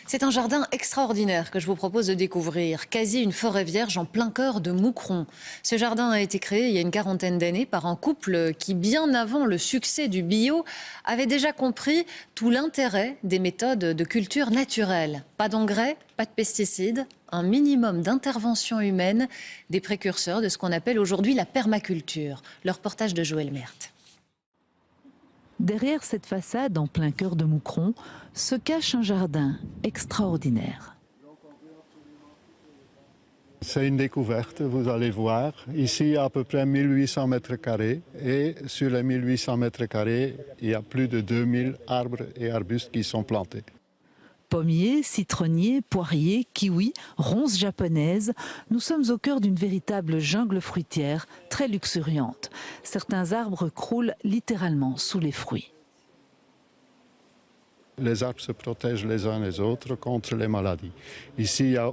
C'est un jardin extraordinaire que je vous propose de découvrir, quasi une forêt vierge en plein cœur de Moucron. Ce jardin a été créé il y a une quarantaine d'années par un couple qui, bien avant le succès du bio, avait déjà compris tout l'intérêt des méthodes de culture naturelle. Pas d'engrais, pas de pesticides, un minimum d'intervention humaine, des précurseurs de ce qu'on appelle aujourd'hui la permaculture. Le reportage de Joël Merthe. Derrière cette façade, en plein cœur de Moucron, se cache un jardin extraordinaire. C'est une découverte, vous allez voir. Ici, il y a à peu près 1800 mètres carrés et sur les 1800 mètres carrés, il y a plus de 2000 arbres et arbustes qui sont plantés. Pommiers, citronniers, poiriers, kiwis, ronces japonaises, nous sommes au cœur d'une véritable jungle fruitière très luxuriante. Certains arbres croulent littéralement sous les fruits. Les arbres se protègent les uns les autres contre les maladies. Ici, il n'y a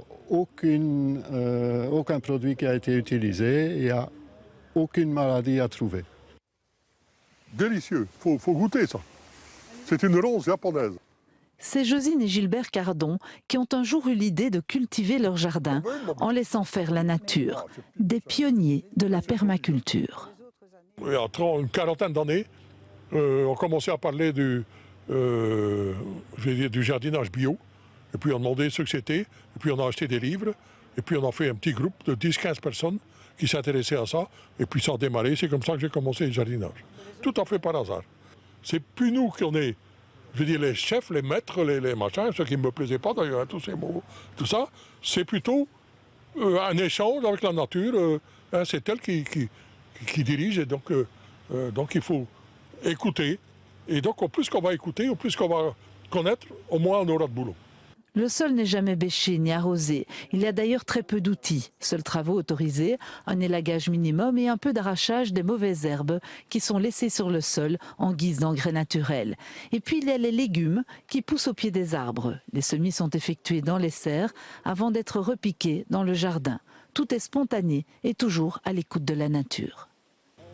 aucun produit qui a été utilisé, il n'y a aucune maladie à trouver. Délicieux, faut goûter ça. C'est une ronce japonaise. C'est Josine et Gilbert Cardon qui ont un jour eu l'idée de cultiver leur jardin en laissant faire la nature. Des pionniers de la permaculture. Il y a une quarantaine d'années, on commençait à parler du jardinage bio. Et puis on demandait ce que c'était. Et puis on a acheté des livres. Et puis on a fait un petit groupe de 10-15 personnes qui s'intéressaient à ça. Et puis ça a démarré. C'est comme ça que j'ai commencé le jardinage. Tout à fait par hasard. C'est plus nous qui on est, je veux dire, les chefs, les maîtres, les machins, ce qui ne me plaisait pas d'ailleurs, tous ces mots, tout ça. C'est plutôt un échange avec la nature. C'est elle qui dirige. Et donc il faut écouter. Et donc, au plus qu'on va écouter, au plus qu'on va connaître, au moins on aura de boulot. Le sol n'est jamais bêché ni arrosé. Il y a d'ailleurs très peu d'outils. Seuls travaux autorisés, un élagage minimum et un peu d'arrachage des mauvaises herbes qui sont laissées sur le sol en guise d'engrais naturel. Et puis il y a les légumes qui poussent au pied des arbres. Les semis sont effectués dans les serres avant d'être repiqués dans le jardin. Tout est spontané et toujours à l'écoute de la nature.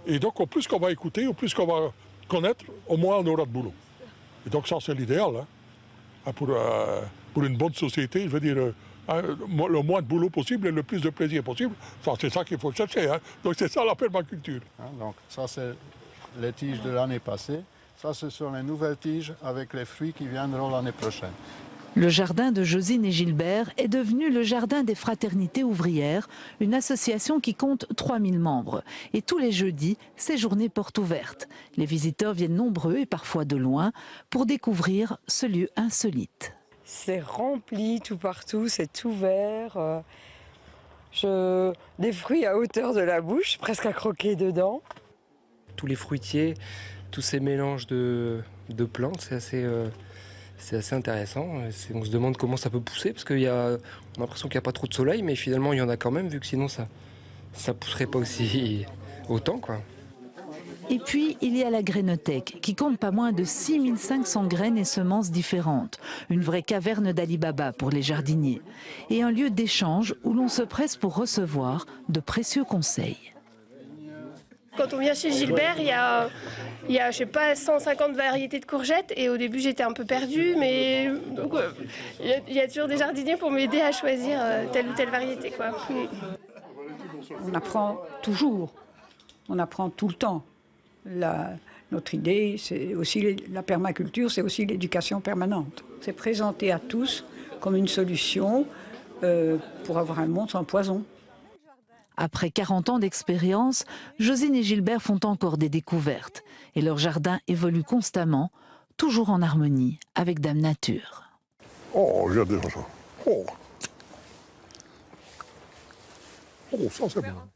Et donc, au plus qu'on va écouter, au plus qu'on va connaître, au moins on aura de boulot. Et donc ça, c'est l'idéal pour une bonne société. Je veux dire, le moins de boulot possible et le plus de plaisir possible. C'est ça qu'il faut chercher. Donc c'est ça la permaculture. Donc ça, c'est les tiges de l'année passée. Ça, ce sont les nouvelles tiges avec les fruits qui viendront l'année prochaine. Le jardin de Josine et Gilbert est devenu le jardin des fraternités ouvrières, une association qui compte 3000 membres. Et tous les jeudis, c'est journée porte ouverte. Les visiteurs viennent nombreux et parfois de loin pour découvrir ce lieu insolite. C'est rempli tout partout, c'est ouvert. Des fruits à hauteur de la bouche, presque à croquer dedans. Tous les fruitiers, tous ces mélanges de plantes, c'est assez intéressant. On se demande comment ça peut pousser, parce qu'on a l'impression qu'il n'y a pas trop de soleil, mais finalement il y en a quand même, vu que sinon ça ne pousserait pas aussi autant, quoi. Et puis, il y a la grainothèque, qui compte pas moins de 6500 graines et semences différentes. Une vraie caverne d'Ali Baba pour les jardiniers. Et un lieu d'échange où l'on se presse pour recevoir de précieux conseils. Quand on vient chez Gilbert, il y a je sais pas, 150 variétés de courgettes. Et au début, j'étais un peu perdue, mais donc, il y a toujours des jardiniers pour m'aider à choisir telle ou telle variété, quoi. On apprend toujours, on apprend tout le temps. Notre idée, c'est aussi la permaculture, c'est aussi l'éducation permanente. C'est présenté à tous comme une solution pour avoir un monde sans poison. Après 40 ans d'expérience, Josine et Gilbert font encore des découvertes. Et leur jardin évolue constamment, toujours en harmonie avec Dame Nature. Oh, j'adore ça. Oh, ça c'est bon.